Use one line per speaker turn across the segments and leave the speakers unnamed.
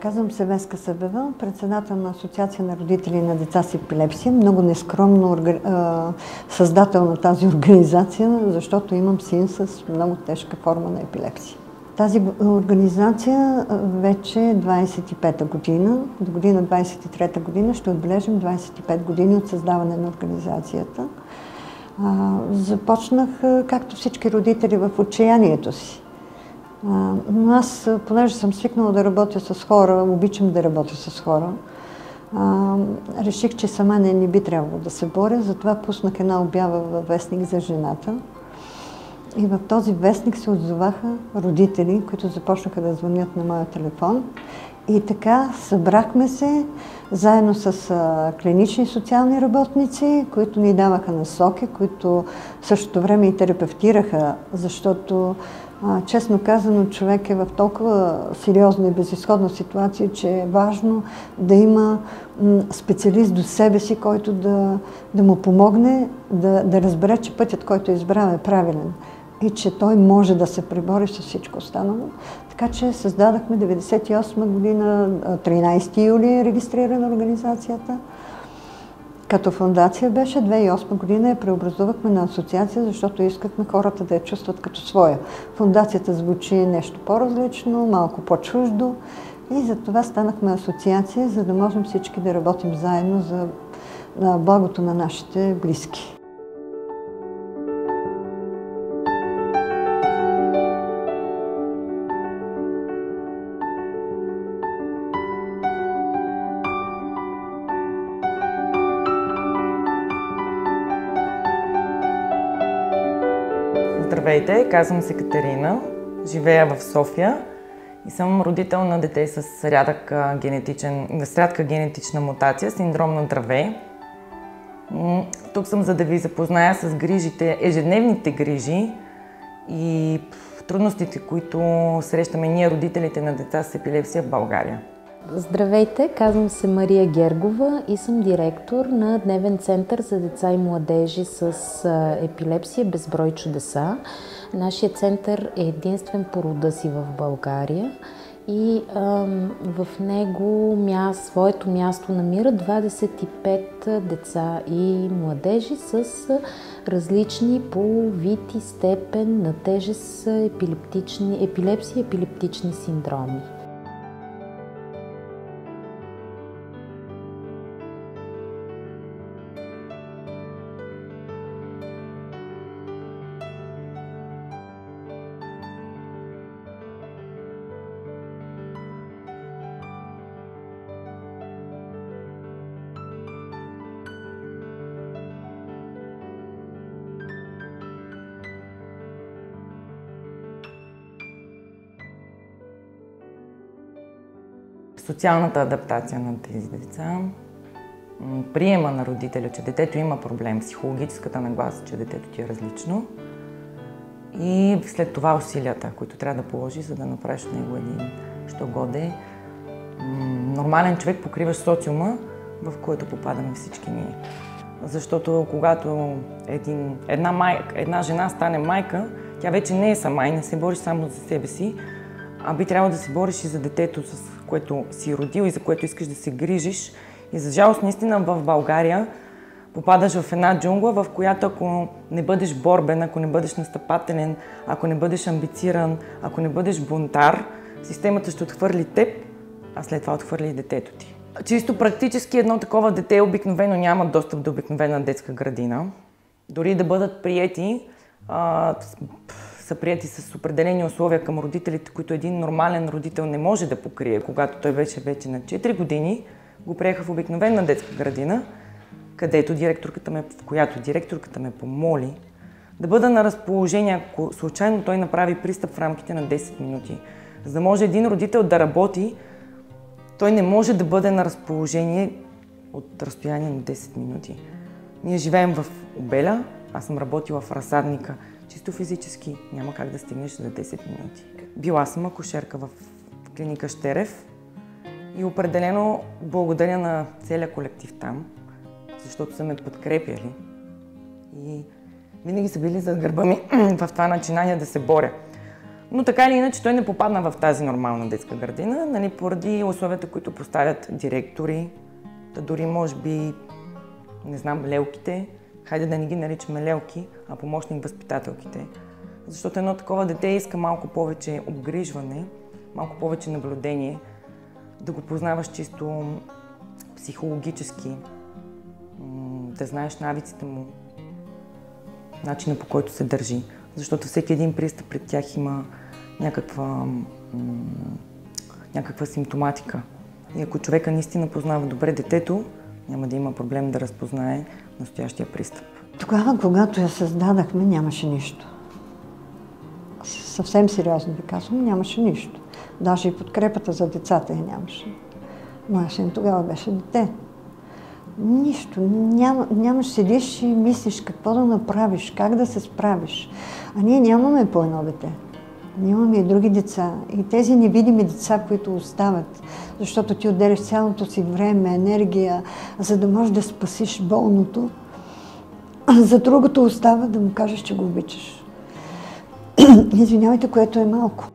Казвам се Веска Събева, председател на Асоциация на родители на деца с епилепсия. Много нескромно създател на тази организация, защото имам син с много тежка форма на епилепсия. Тази организация вече е 25-та година. До година 23-та година ще отбележим 25 години от създаване на организацията. Започнах, както всички родители, в отчаянието си. Но аз, понеже съм свикнала да работя с хора, обичам да работя с хора, реших, че сама не би трябвало да се боря, затова пуснах една обява във вестник за жената. И в този вестник се отзоваха родители, които започнаха да звънят на моя телефон. И така събрахме се заедно с клинични социални работници, които ни даваха насоки, които в същото време и терапевтираха, защото честно казано, човек е в толкова сериозна и безизходна ситуация, че е важно да има специалист до себе си, който да му помогне да разбере, че пътят, който е избрал, е правилен и че той може да се пребори с всичко останало. Така че създадахме 1998 година, 13 юли е регистрирана организацията. Като фондация беше 2008 година я преобразувахме на асоциация, защото искахме хората да я чувстват като своя. Фондацията звучи нещо по-различно, малко по-чуждо и затова станахме асоциация, за да можем всички да работим заедно за благото на нашите близки.
Здравейте, казвам се Катерина, живея в София и съм родител на дете с рядка генетична мутация, синдром на Дравей. Тук съм, за да ви запозная с ежедневните грижи и трудностите, които срещаме ние, родителите на деца с епилепсия в България.
Здравейте, казвам се Мария Гергова и съм директор на Дневен център за деца и младежи с епилепсия Безброй чудеса. Нашият център е единствен по рода си в България и в него своето място намира 25 деца и младежи с различни по вид и степен на тежест епилепсия и епилептични синдроми.
Социалната адаптация на тези деца, приема на родителя, че детето има проблем, психологическата нагласа, че детето ти е различно и след това усилията, които трябва да положи, за да направиш от него един що-годе нормален човек, покриваш социума, в който попадаме всички ние. защото когато една жена стане майка, тя вече не е сама и не се бориш само за себе си, а би трябвало да се бориш и за детето, с което си родил и за което искаш да се грижиш. И за жалост, наистина в България попадаш в една джунгла, в която ако не бъдеш борбен, ако не бъдеш настъпателен, ако не бъдеш амбициран, ако не бъдеш бунтар, системата ще отхвърли теб, а след това отхвърли и детето ти. Чисто практически едно такова дете обикновено няма достъп до обикновена детска градина. Дори да бъдат приети, са приети с определени условия към родителите, които един нормален родител не може да покрие, когато той беше вече на 4 години, го приеха в обикновена детска градина, в която директорката ме помоли да бъда на разположение, ако случайно той направи пристъп в рамките на 10 минути. За да може един родител да работи, той не може да бъде на разположение от разстояние на 10 минути. Ние живеем в Обеля, аз съм работила в разсадника. Чисто физически няма как да стигнеш за 10 минути. Била съм акушерка в клиника Щерев и определено благодаря на целия колектив там, защото са ме подкрепяли и винаги са били зад гърба ми в това начинание да се боря. Но така или иначе той не попадна в тази нормална детска градина, поради условията, които поставят директори, да дори може би, не знам, лелките, хайде да не ги наричаме лелки, а помощник възпитателките. Защото едно такова дете иска малко повече обгрижване, малко повече наблюдение, да го познаваш чисто психологически, да знаеш навиците му, начина по който се държи. Защото всеки един пристъп пред тях има някаква симптоматика. И ако човека наистина познава добре детето, няма да има проблем да разпознае настоящия пристъп.
Тогава, когато я създадахме, нямаше нищо. Съвсем сериозно ви казвам, нямаше нищо. Даже и подкрепата за децата я нямаше. Моя син тогава беше дете. Нищо. Нямаш, седиш и мислиш какво да направиш, как да се справиш. А ние нямаме по едно дете. Ние имаме и други деца. И тези невидими деца, които остават, защото ти отделяш цялото си време, енергия, за да можеш да спасиш болното, за другото остава да му кажеш, че го обичаш. Извинявайте, което е малко.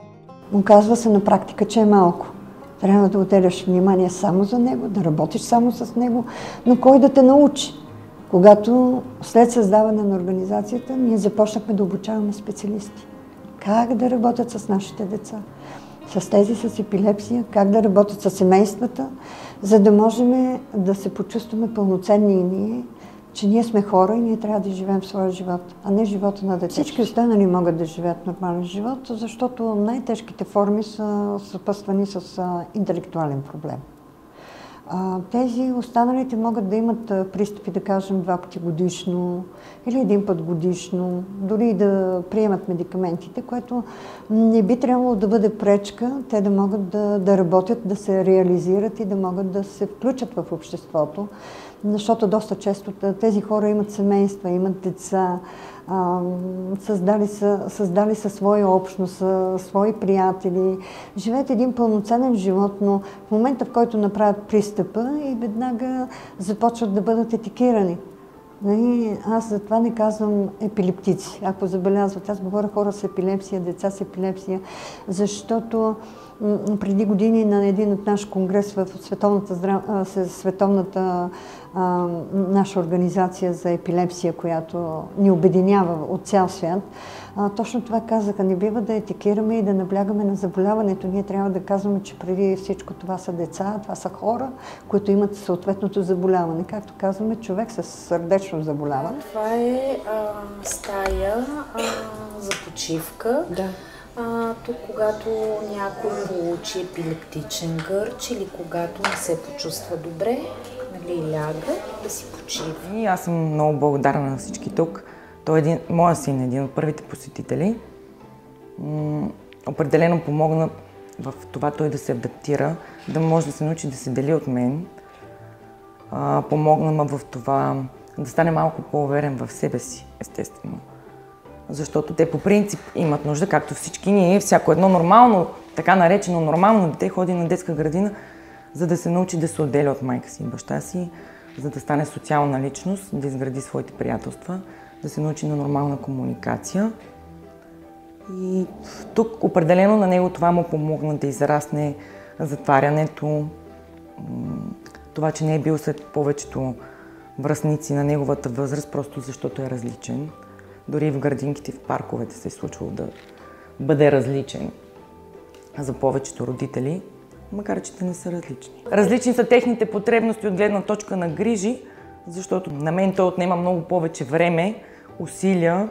Оказва се на практика, че е малко. Трябва да отделяш внимание само за него, да работиш само с него, но кой да те научи? Когато след създаване на организацията, ние започнахме да обучаваме специалисти. Как да работят с нашите деца, с тези с епилепсия, как да работят с семействата, за да можем да се почувстваме пълноценни и ние, че ние сме хора и ние трябва да живеем своя живот, а не живота на деца. Всички останали могат да живеят нормален живот, защото най-тежките форми са съпътствани с интелектуален проблем. Тези останалите могат да имат пристъпи, да кажем, 2 пъти годишно или 1 път годишно, дори и да приемат медикаментите, което не би трябвало да бъде пречка те да могат да работят, да се реализират и да могат да се включат в обществото, защото доста често тези хора имат семейства, имат деца, създали са своя общност, свои приятели, живеят един пълноценен живот, но в момента, в който направят пристъпа и веднага започват да бъдат етикирани. Аз затова не казвам епилептици, ако забелязват. Аз говоря хора с епилепсия, деца с епилепсия, защото преди години на един от наш конгрес в световната наша организация за епилепсия, която ни обединява от цял свят, точно това казаха. Не бива да етикираме и да наблягаме на заболяването. Ние трябва да казваме, че преди всичко това са деца, това са хора, които имат съответното заболяване. Както казваме, човек с сърдечно заболяване.
Това е стая за почивка.
Да.
Тук, когато някой получи епилептичен гърч или когато не се почувства добре, ляга да си почива.
И аз съм много благодарна на всички тук. Моя син е един от първите посетители. Определено помогна в това той да се адаптира, да може да се научи да се дели от мен. Помогна ме в това да стане малко по-уверен в себе си, естествено. Защото те по принцип имат нужда, както всички ние, всяко едно нормално, така наречено нормално дете ходи на детска градина, за да се научи да се отделя от майка си и баща си, за да стане социална личност, да изгради своите приятелства, да се научи на нормална комуникация. И тук определено на него това му помогна да израсне затварянето, това, че не е бил след повечето връстници на неговата възраст, просто защото е различен. Дори в градинките, в парковете се е случвало да бъде различен за повечето родители, макар че те не са различни. Различни са техните потребности от гледна точка на грижи, защото на мен той отнема много повече време, усилия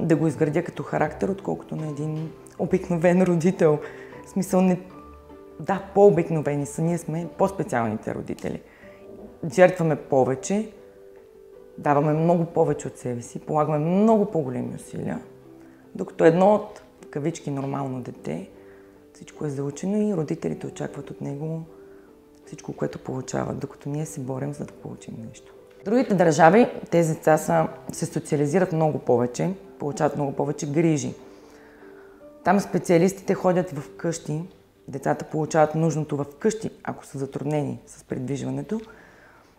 да го изградя като характер, отколкото на един обикновен родител. В смисъл, да, по-обикновени са, ние сме по-специалните родители. Жертваме повече, даваме много повече от себе си, полагаме много по-големи усилия, докато едно от кавички нормално дете, всичко е заучено и родителите очакват от него всичко, което получават, докато ние се борим, за да получим нещо. В другите държави тези деца се социализират много повече, получават много повече грижи. Там специалистите ходят в къщи, децата получават нужното в къщи, ако са затруднени с придвижването,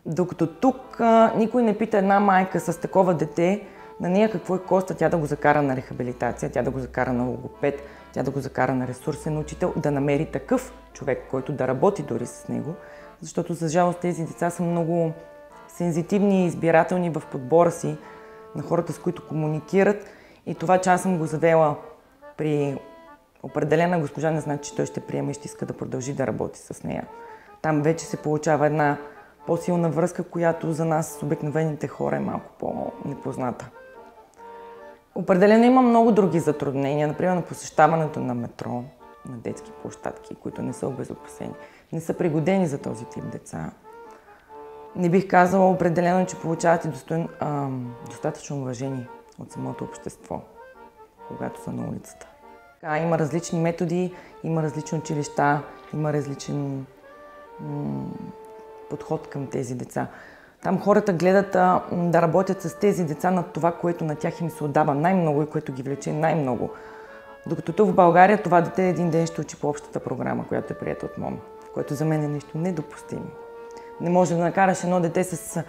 докато тук никой не пита една майка с такова дете на нея какво коста тя да го закара на рехабилитация, тя да го закара на логопед, тя да го закара на ресурсен учител, да намери такъв човек, който да работи дори с него, защото за жалост тези деца са много сензитивни и избирателни в подбора си на хората, с които комуникират, и това, че аз съм го завела при определена госпожа, не значи, че той ще приеме и ще иска да продължи да работи с нея. Там вече се получава една по-силна връзка, която за нас, обикновените хора, е малко по-непозната. Определено има много други затруднения, например на посещаването на метро, на детски площадки, които не са обезопасени, не са пригодени за този тип деца. Не бих казала определено, че получавате достатъчно уважение от самото общество, когато са на улицата. Има различни методи, има различни училища, има различен подход към тези деца. Там хората гледат да работят с тези деца над това, което на тях им се отдава най-много и което ги влече най-много. Докато тук в България това дете един ден ще учи по общата програма, която е приета от МОН, което за мен е нещо недопустимо. Не може да накараш едно дете с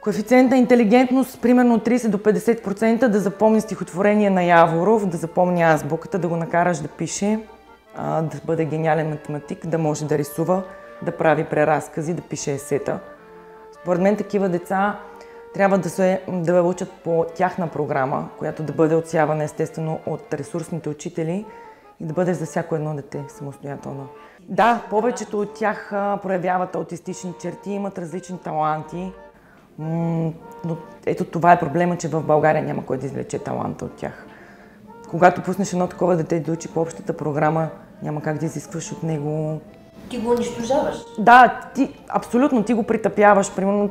коефициент на интелигентност, примерно от 30 до 50%, да запомни стихотворение на Яворов, да запомни азбуката, да го накараш да пише, да бъде гениален математик, да може да рисува, да прави преразкази, да пише есета. Според мен такива деца трябва да учат по тяхна програма, която да бъде отсявана естествено от ресурсните учители и да бъде за всяко едно дете самостоятелно. Да, повечето от тях проявяват аутистични черти, имат различни таланти, но ето това е проблема, че в България няма кой да извлече таланта от тях. Когато пуснеш едно такова дете да учи по общата програма, няма как да изискваш от него.
Ти го унищожаваш?
Да, абсолютно ти го притъпяваш. Примерно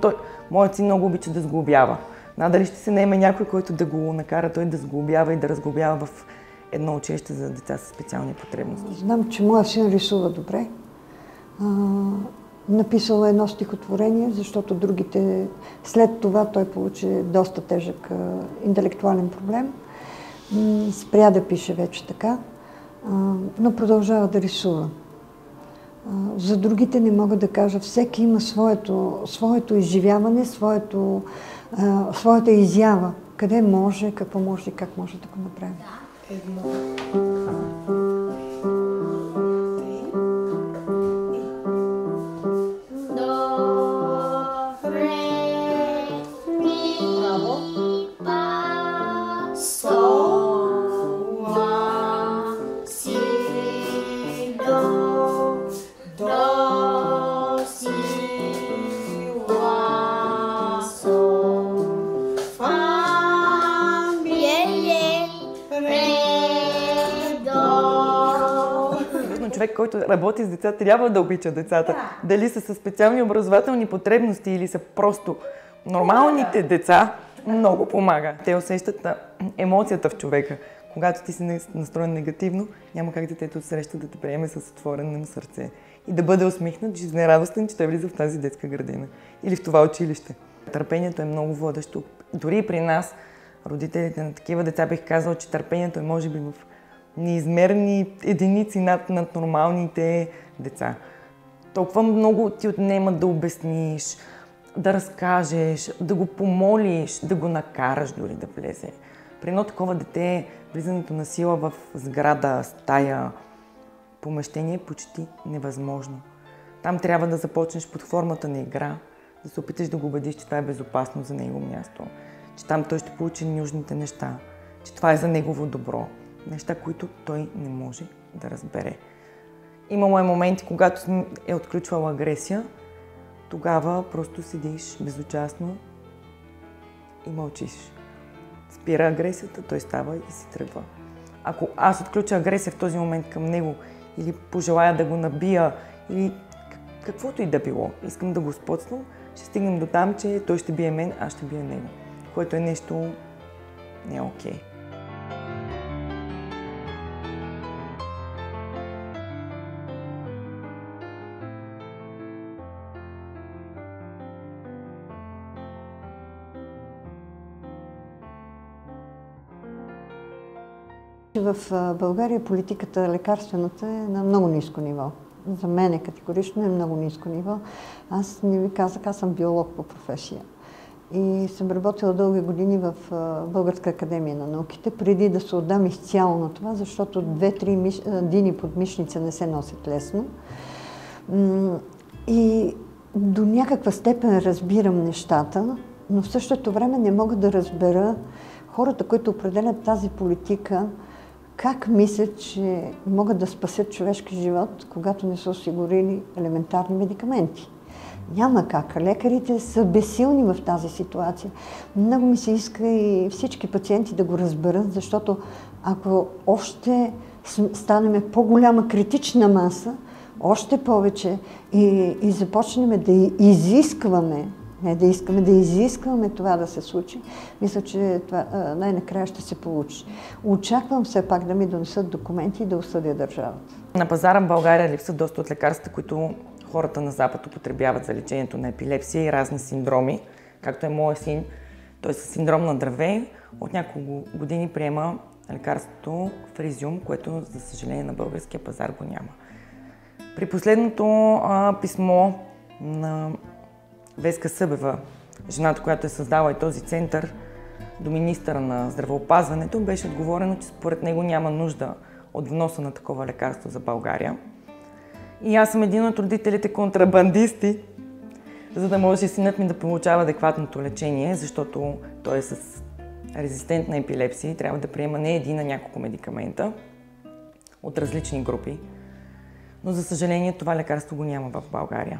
моят син много обича да сглобява. Надали ще се наеме някой, който да го накара той да сглобява и да разглобява в едно училище за деца с специални потребности.
Знам, че моят син рисува добре. Написал едно стихотворение, защото другите... След това той получи доста тежък интелектуален проблем. Спря да пише вече така, но продължава да рисува. За другите не мога да кажа. Всеки има своето изживяване, своята изява. Къде може, какво може и как може да го направим.
Човек, който работи с деца, трябва да обича децата. Дали са със специални образователни потребности или са просто нормалните деца, много помага. Те усещат емоцията в човека. Когато ти си настроен негативно, няма как детето среща да те приеме с отворено сърце и да бъде усмихнат, жизнерадостен, че той влиза в тази детска градина или в това училище. Търпението е много водещо. Дори и при нас, родителите на такива деца, бих казала, че търпението е може би в неизмерни единици над нормалните деца. толкова много ти отнема да обясниш, да разкажеш, да го помолиш, да го накараш дори да влезе. При едно такова дете влизането на сила в сграда, стая, помещение е почти невъзможно. Там трябва да започнеш под формата на игра, да се опиташ да го убедиш, че това е безопасно за него място, че там той ще получи нужните неща, че това е за негово добро. Неща, които той не може да разбере. Имало е моменти, когато е отключвала агресия, тогава просто седиш безучастно и мълчиш. Спира агресията, той става и си тръгва. Ако аз отключа агресия в този момент към него или пожелая да го набия или каквото и да било, искам да го споцвам, ще стигнем до там, че той ще бие мен, аз ще бия него. Което е нещо не е окей.
В България политиката лекарствената е на много ниско ниво. За мен е категорично е много ниско ниво. Аз не ви казах, аз съм биолог по професия. И съм работила дълги години в Българска академия на науките, преди да се отдам изцяло на това, защото 2-3 дини под мишница не се носят лесно. И до някаква степен разбирам нещата, но в същото време не мога да разбера хората, които определят тази политика, как мислят, че могат да спасят човешки живот, когато не са осигурили елементарни медикаменти. Няма как. Лекарите са безсилни в тази ситуация. Много ми се иска и всички пациенти да го разберат, защото ако още станем по-голяма критична маса, още повече и започнем да изискваме, не да искаме, да изискваме това да се случи, мисля, че това най-накрая ще се получи. Очаквам все пак да ми донесат документи и да осъдя държавата.
На пазара в България липсват доста от лекарствата, които хората на Запад употребяват за лечението на епилепсия и разни синдроми, както е моят син. Той е с синдром на Дравей. От няколко години приема лекарството Фризиум, което, за съжаление, на българския пазар го няма. При последното писмо на Веска Събева, жената, която е създала и този център, до министъра на здравеопазването, беше отговорено, че според него няма нужда от вноса на такова лекарство за България. И аз съм един от родителите контрабандисти, за да може синът ми да получава адекватното лечение, защото той е с резистентна епилепсия и трябва да приема не един, а няколко медикамента от различни групи. Но за съжаление това лекарство го няма в България.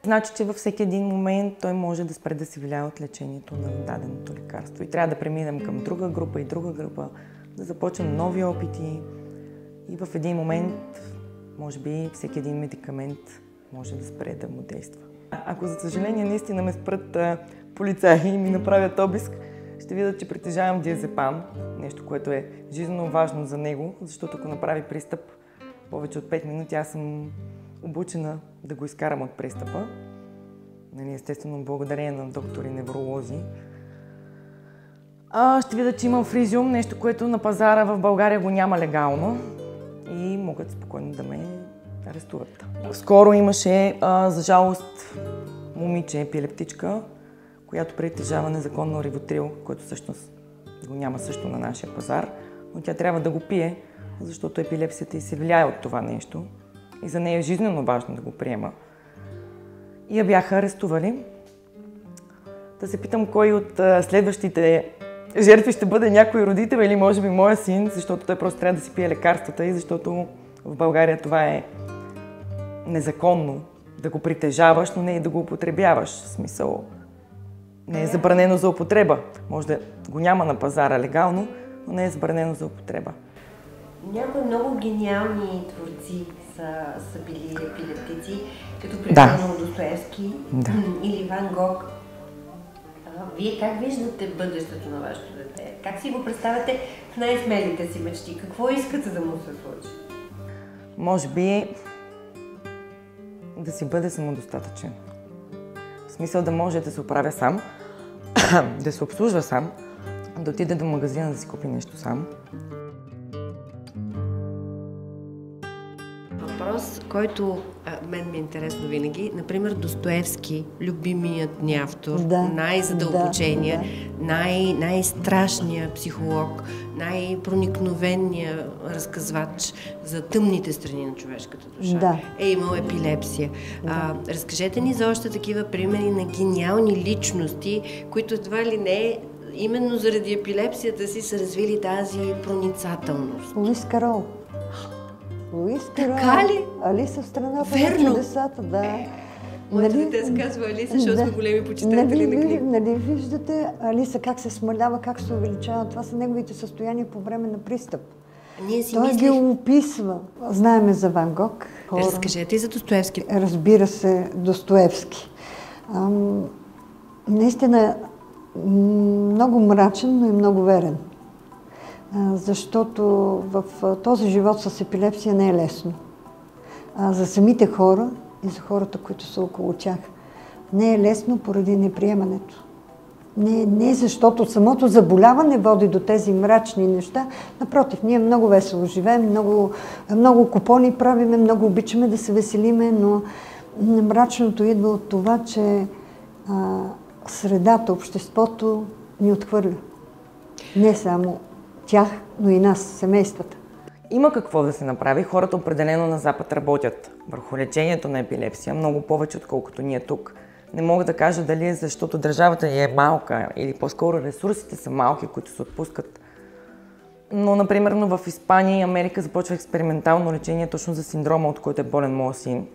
Значи, че във всеки един момент той може да спре да се влияе от лечението на даденото лекарство. И трябва да преминем към друга група и друга група, да започнем нови опити и в един момент, може би, всеки един медикамент може да спре да му действа. Ако за съжаление наистина ме спрат полицаи и ми направят обиск, ще видят, че притежавам диазепам, нещо, което е жизненно важно за него, защото ако направи пристъп повече от 5 минути, аз съм обучена да го изкарам от пристъпа. Естествено, благодарение на доктори невролози. Ще видя, че имам Фризиум, нещо, което на пазара в България го няма легално и могат спокойно да ме арестуват. Скоро имаше, за жалост, момиче, епилептичка, която притежава незаконно ривотрил, който всъщност го няма също на нашия пазар, но тя трябва да го пие, защото епилепсията й се влияе от това нещо и за нея е жизненно важно да го приема. И я бяха арестували. Да се питам кой от следващите жертви ще бъде някой родител или може би моя син, защото той просто трябва да си пие лекарствата и защото в България това е незаконно да го притежаваш, но не и да го употребяваш. В смисъл, не е забранено за употреба. Може да го няма на пазара легално, но не е забранено за употреба.
Някои много гениални творци са били епилептици, като примерно Достоевски или Ван Гог. Вие как виждате бъдещето на вашето дете? Как си го представяте в най-смелите си мечти? Какво искате да му се случи?
Може би да си бъде самодостатъчен. В смисъл да може да се оправя сам, да се обслужва сам, да отиде до магазина да си купи нещо сам.
въпрос, който мен ми е интересно винаги. Например, Достоевски, любимият ни автор, най-задълбочения, най-страшният психолог, най-проникновеният разказвач за тъмните страни на човешката душа, е имал епилепсия. Разкажете ни за още такива примери на гениални личности, които едва ли не именно заради епилепсията си са развили тази проницателност.
Луис Карол.
Така ли?
Алиса в страната на чудесата, да.
Моето дете се казва Алиса, защото сме големи почитатели на книги.
Нали виждате Алиса как се смалява, как се увеличава. Това са неговите състояния по време на пристъп. Той ги описва. Знаеме за Ван Гог.
Разкажете и за Достоевски.
Разбира се, Достоевски. Наистина много мрачен, но и много верен. Защото в този живот с епилепсия не е лесно. За самите хора и за хората, които са около тях. Не е лесно поради неприемането. Не защото самото заболяване води до тези мрачни неща. Напротив, ние много весело живеем, много купони правиме, много обичаме да се веселиме, но мрачното идва от това, че средата, обществото ни отхвърля. Не само тях, но и нас, семействата.
Има какво да се направи. Хората определено на Запад работят върху лечението на епилепсия, много повече отколкото ние тук. Не мога да кажа дали е защото държавата е малка или по-скоро ресурсите са малки, които се отпускат. Но, например, в Испания и Америка започва експериментално лечение точно за синдрома, от който е болен моят син.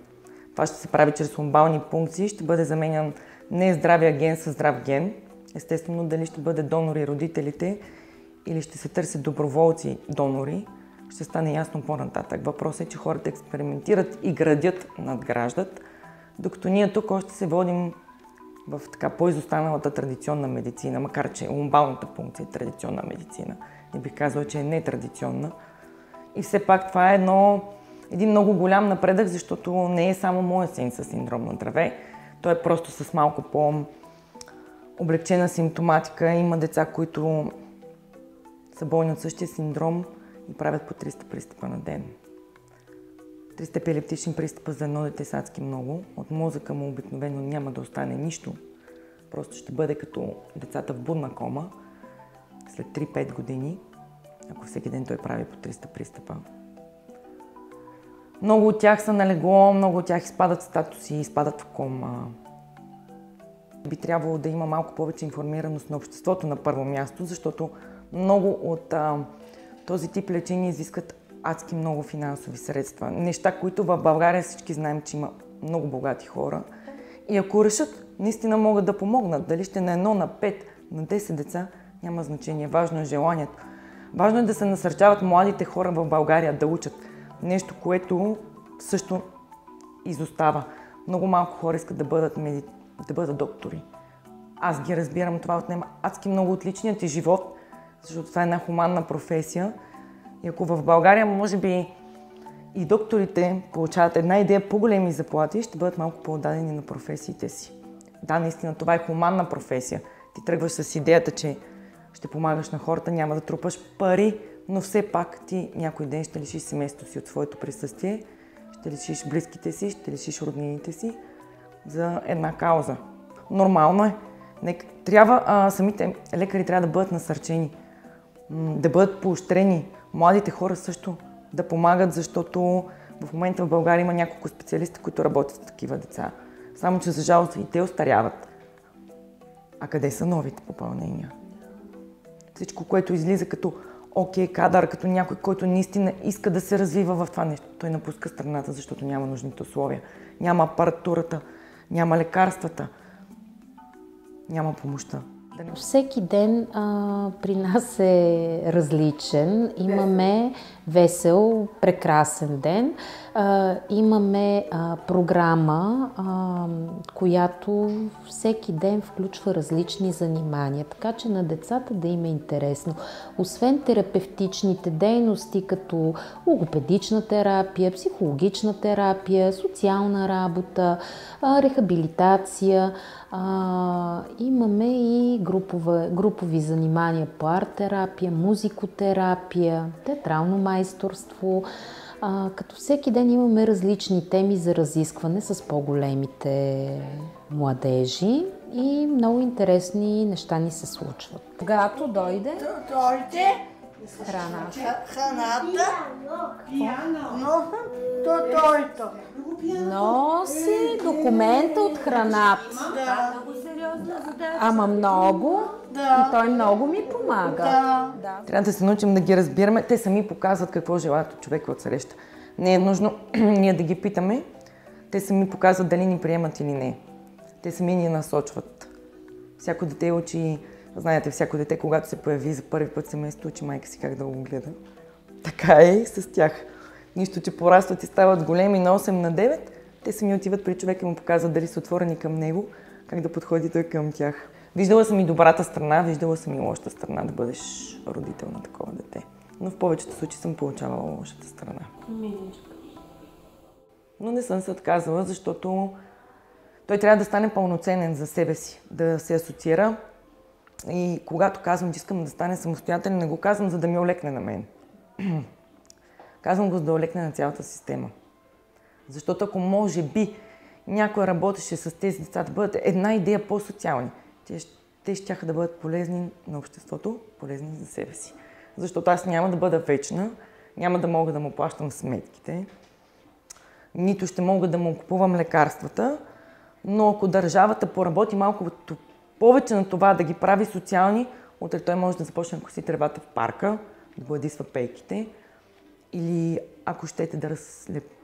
Това ще се прави чрез лумбални пункции, ще бъде заменян не здравия ген със здрав ген. Естествено, дали ще бъде донори родителите или ще се търсят доброволци донори, ще стане ясно по-нататък. Въпросът е, че хората експериментират и градят, надграждат, докато ние тук още се водим в така по-изостаналата традиционна медицина, макар че лумбалната пункция е традиционна медицина. Не бих казала, че е нетрадиционна. И все пак това е един много голям напредък, защото не е само моят син със синдром на Драве. Той е просто с малко по-облегчена симптоматика. Има деца, които са болни от същия синдром и правят по 300 пристъпа на ден. 300 епилептични пристъпа за едно дете са адски много. От мозъка му обикновено няма да остане нищо. Просто ще бъде като децата в будна кома след 3-5 години, ако всеки ден той прави по 300 пристъпа. Много от тях са на легло, много от тях изпадат в статуси, изпадат в кома. Би трябвало да има малко повече информираност на обществото на първо място, защото много от този тип лечение изискват адски много финансови средства. Неща, които в България всички знаем, че има много богати хора. И ако решат, наистина могат да помогнат. Дали ще на 1, на 5, на 10 деца, няма значение. Важно е желанието. Важно е да се насърчават младите хора в България да учат. Нещо, което също изостава. Много малко хора искат да бъдат доктори. Аз ги разбирам, това отнема адски много от личния ти живот, защото това е една хуманна професия. И ако в България, може би, и докторите получават една идея по-големи заплати, ще бъдат малко по-отдадени на професиите си. Да, наистина, това е хуманна професия. Ти тръгваш с идеята, че ще помагаш на хората, няма да трупаш пари, но все пак ти някой ден ще лишиш семейството си от своето присъствие, ще лишиш близките си, ще лишиш роднините си за една кауза. Нормално е. Самите лекари трябва да бъдат насърчени, да бъдат поощрени. Младите хора също да помагат, защото в момента в България има няколко специалисти, които работят с такива деца. Само че за жалост и те остаряват. А къде са новите попълнения? Всичко, което излиза като кадър, като някой, който наистина иска да се развива в това нещо. Той напуска страната, защото няма нужните условия. Няма апаратурата, няма лекарствата, няма помощта.
Всеки ден при нас е различен. Имаме весел, прекрасен ден. Имаме програма, която всеки ден включва различни занимания, така че на децата да им е интересно. Освен терапевтичните дейности, като логопедична терапия, психологична терапия, социална работа, рехабилитация, имаме и групови занимания по арт-терапия, музикотерапия, театрално майсторство. Като всеки ден имаме различни теми за разискване с по-големите младежи и много интересни неща ни се случват. Когато дойде храната, носи документа от храната.
Много сериозна задача.
Ама много. И той много ми помага.
Трябва да се научим да ги разбираме. Те сами показват какво желаят от човека от среща. Не е нужно ние да ги питаме. Те сами показват дали ни приемат или не. Те сами ни насочват. Всяко дете учи, знаете, всяко дете, когато се появи за първи път семейство, учи майка си как да го гледа. Така е и с тях. Нищо, че порастват и стават големи на 8, на 9, те сами отиват при човека и му показват дали са отворени към него, как да подходи той към тях. Виждала съм и добрата страна, виждала съм и лошата страна да бъдеш родител на такова дете. Но в повечето случаи съм получавала лошата страна. Но не съм се отказала, защото той трябва да стане пълноценен за себе си, да се асоциира. И когато казвам, че искам да стане самостоятелен, не го казвам, за да ми олекне на мен. Казвам го, за да олекне на цялата система. Защото ако може би някой работеше с тези деца да бъдат една идея по-социални, те щяха да бъдат полезни на обществото, полезни за себе си. Защото аз няма да бъда вечна, няма да мога да му плащам сметките, нито ще мога да му купувам лекарствата, но ако държавата поработи малко повече на това да ги прави социални, утре той може да започне да коси тревата в парка, да бладисва пейките, или ако щете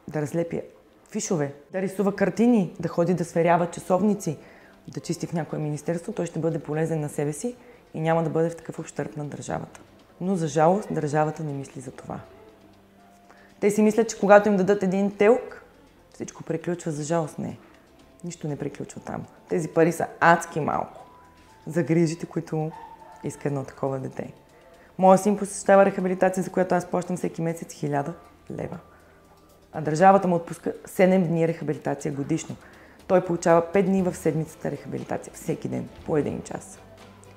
да разлепи фишове, да рисува картини, да ходи да сверява часовници, да чисти в някое министерство, той ще бъде полезен на себе си и няма да бъде в такъв общърб на държавата. Но за жалост държавата не мисли за това. Те си мислят, че когато им дадат един телк, всичко приключва. За жалост не. Нищо не приключва там. Тези пари са адски малко за грижите, които иска едно такова дете. Моя син посещава рехабилитация, за която аз плащам всеки месец 1000 лева. А държавата му отпуска 7 дни рехабилитация годишно. Той получава 5 дни в седмицата рехабилитация. Всеки ден, по 1 час.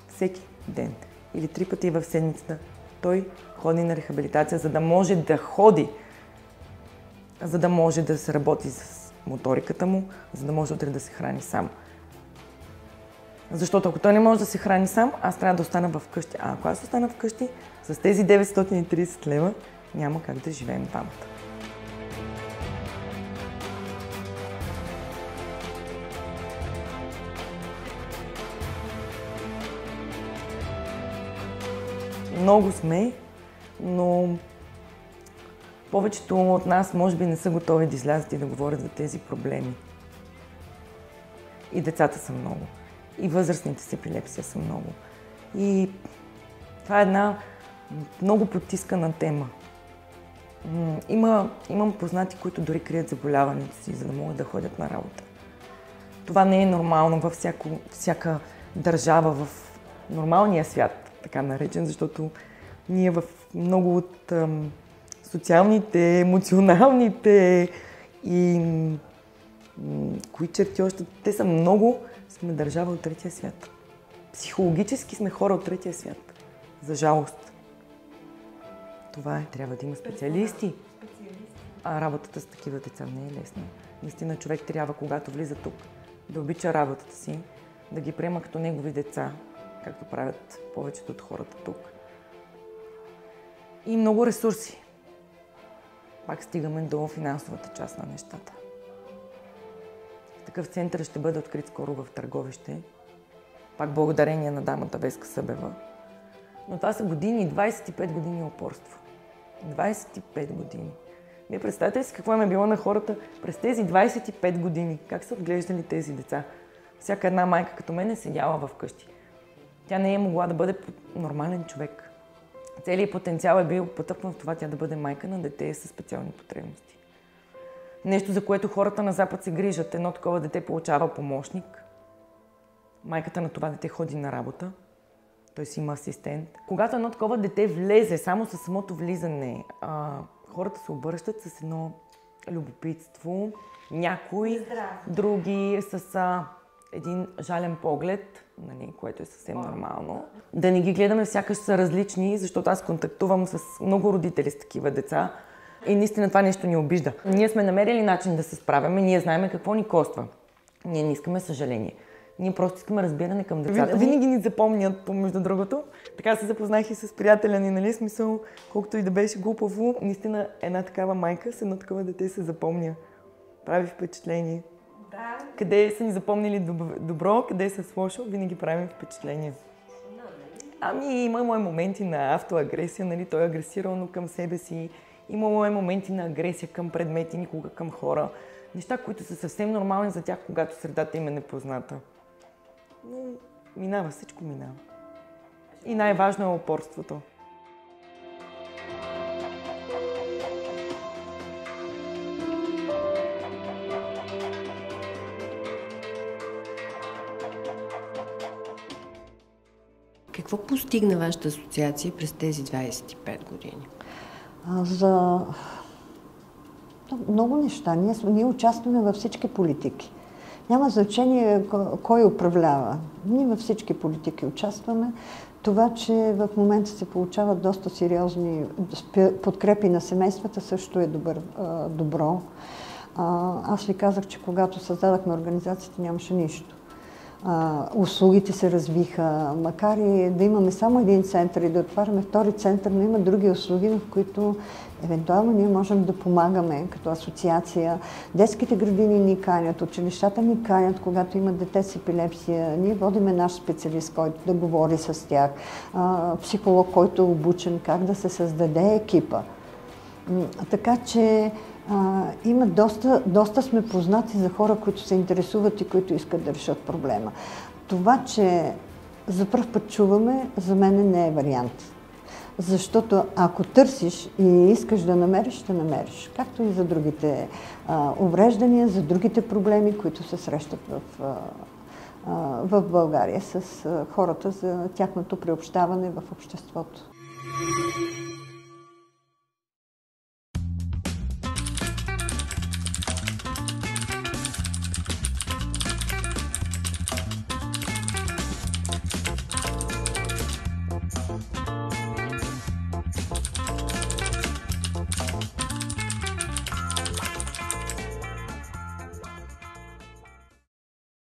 Всеки ден. Или 3 пъти в седмицата той ходи на рехабилитация, за да може да ходи, за да може да се работи с моториката му, за да може утре да се храни сам. Защото ако той не може да се храни сам, аз трябва да остана вкъщи. А ако аз остана вкъщи, с тези 930 лева няма как да живеем двамата. Много сме, но повечето от нас може би не са готови да излязат и да говорят за тези проблеми. И децата са много. И възрастните с епилепсия са много. И това е една много потискана тема. Имам познати, които дори крият заболяването си, за да могат да ходят на работа. Това не е нормално във всяка държава, в нормалния свят, така наречен, защото ние в много от социалните, емоционалните и кои черти още, те са много, сме държава от третия свят. Психологически сме хора от третия свят. За жалост. Това е. Трябва да има специалисти. А работата с такива деца не е лесна. Наистина човек трябва, когато влиза тук, да обича работата си, да ги приема като негови деца, както правят повечето от хората тук. И много ресурси. Пак стигаме до финансовата част на нещата. Такъв център ще бъде открит скоро в Търговище. Пак благодарение на дамата Веска Събева. Но това са години, 25 години упорство. 25 години. Вие представете ли си какво им е било на хората през тези 25 години? Как са отглеждали тези деца? Всяка една майка като мен е седяла вкъщи. Тя не е могла да бъде нормален човек. Целият потенциал е бил потъпнат в това тя да бъде майка на дете със специални потребности. Нещо, за което хората на Запад се грижат. Едно такова дете получава помощник. Майката на това дете ходи на работа. Той си има асистент. Когато едно такова дете влезе, само със самото влизане, хората се обръщат с едно любопитство. Някои, други с един жален поглед, нали, което е съвсем нормално. Да не ги гледаме сякаш са различни, защото аз контактувам с много родители с такива деца. И наистина това нещо ни обижда. Ние сме намерили начин да се справяме, ние знаем какво ни коства. Ние не искаме съжаление. Ние просто искаме разбиране към децата. Винаги ни запомнят, между другото. Така се запознах и с приятеля ни, нали? Смисъл, колкото и да беше глупаво, наистина една такава майка с едно такова дете се запомня. Прави впечатление.
Да.
Къде са ни запомнили добро, къде са с лошо, винаги правим впечатление. Ами имало моменти на автоагресия, нали? Той е агресирал към себе си. Имало моменти на агресия към предмети, никога към хора. Неща, които са съвсем нормални за тях, когато средата им е непозната. Но минава, всичко минава. И най-важно е упорството.
Какво постигна вашата асоциация през тези 25 години?
За много неща. Ние участваме във всички политики. Няма значение кой управлява. Ние във всички политики участваме. Това, че в момента се получават доста сериозни подкрепи на семействата, също е добро. Аз ви казах, че когато създадахме организацията, нямаше нищо. Услугите се развиха, макар и да имаме само един център и да отваряме втори център, но има други услуги, в които евентуално ние можем да помагаме като асоциация. Детските градини ни канят, училищата ни канят, когато имат дете с епилепсия. Ние водиме наш специалист, който да говори с тях, психолог, който е обучен как да се създаде екипа. Така че има доста сме познати за хора, които се интересуват и които искат да решат проблема. Това, че за пръв път чуваме, за мен не е вариант. Защото ако търсиш и искаш да намериш, ще намериш. Както и за другите увреждания, за другите проблеми, които се срещат в България с хората за тяхното приобщаване в обществото.